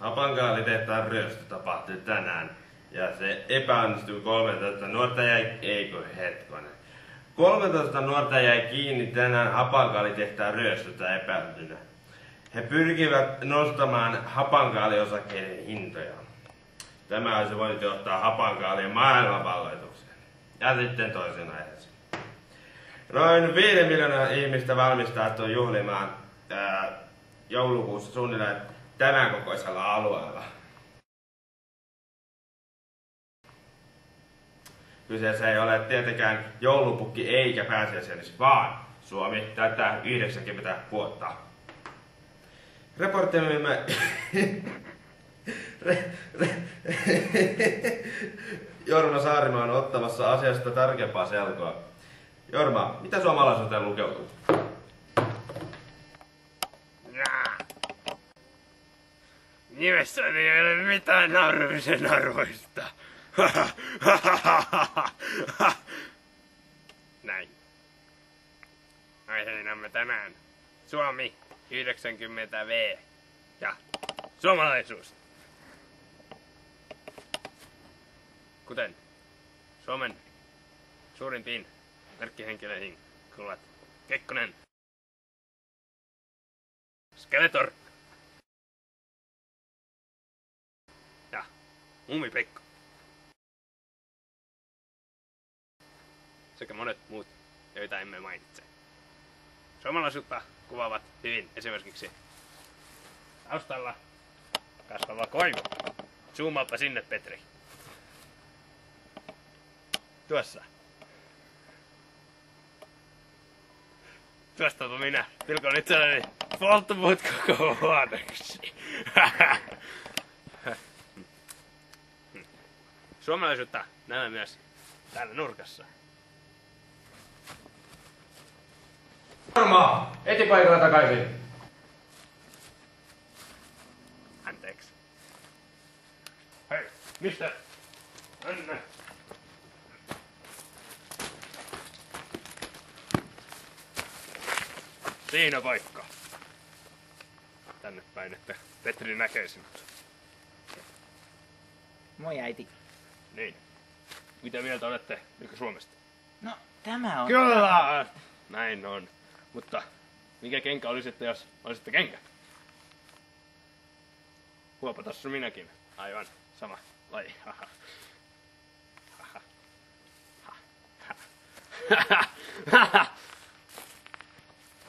Hapankaalitehtaan ryöstö tapahtui tänään ja se epäonnistui 13 nuorta eikö hetkonen. 13 nuorta jäi kiinni tänään Hapankaalitehtaan ryöstöstä epäiltynä. He pyrkivät nostamaan hapankaaliosakkeiden hintoja. Tämä olisi voinut johtaa hapankaalien maailmanvalloitukseen. Ja sitten toisen aiheeseen. Noin 5 miljoonaa ihmistä valmistautuu juhlimaan joulukuussa suunnilleen tämän kokoisella alueella. Kyseessä ei ole tietenkään joulupukki eikä pääsiäisjärjestys, vaan Suomi täyttää 90 vuotta. Reporterimme Jorma Saarimaa on ottamassa asiasta tarkempaa selkoa. Jorma, mitä suomalaisuuteen lukeutuu? Nimessäni ei ole mitään nauramisen arvoista. Näin. Aiheenamme tänään Suomi 90V ja suomalaisuus. Kuten Suomen suurimpiin merkkihenkilöihin kuuluvat Kekkonen, Skeletor ja Muumi-Pekko sekä monet muut, joita emme mainitse. Suomalaisuutta kuvaavat hyvin esimerkiksi taustalla kasvava koivu. Zoomaappa sinne, Petri. Tuossa. Tuostapa minä pilkon itselleni polttopuut koko huoneeksi. Suomalaisuutta näemme myös täällä nurkassa. Jorma! Etipaikalla takaisin. Anteeksi. Hei, mister? Anne. Siinä paikka. Tänne päin, että Petri näkee sinut. Moi äiti. Niin. Mitä mieltä olette Mikko Suomesta? No, tämä on... Kyllä! Näin on. Mutta mikä kenkä olisitte, jos olisitte kenkä? Huopa tossa minäkin. Aivan sama laji.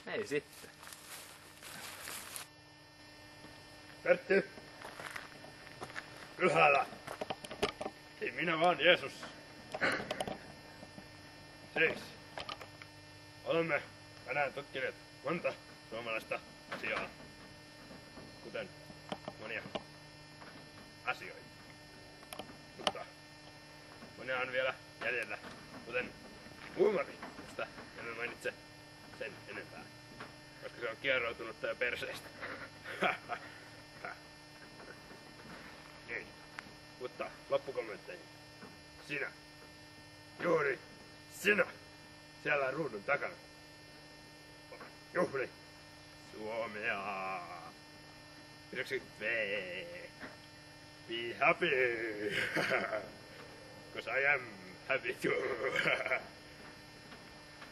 Ei sitten. Pertti! Ylhäällä! Ei minä vaan Jeesus. Siis. Olemme tänään tutkineet monta suomalaista asiaa, kuten monia asioita. Mutta monia on vielä jäljellä, kuten huumori, josta emme mainitse sen enempää, koska se on kieroutunut tää perseestä. Niin. Mutta loppukommentteihin. Sinä. Juuri sinä. Siellä ruudun takana. Juhli Suomea. 90V. Be happy. Cause I am happy too.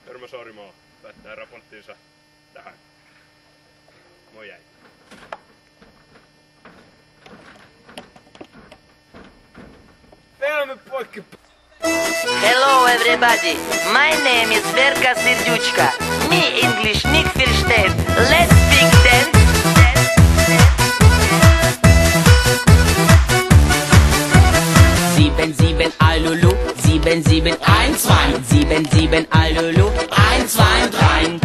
Jorma Saarimaa päättää raporttinsa tähän. Moi äiti. Pelme poikki. Hello everybody, my name is Verka Serdyuchka. Me English Nick Versteht. Let's big dance. Sieben, sieben, Alulu, 7, 7, 1, 2, 7, 7, Alulu, 1, 2, 3.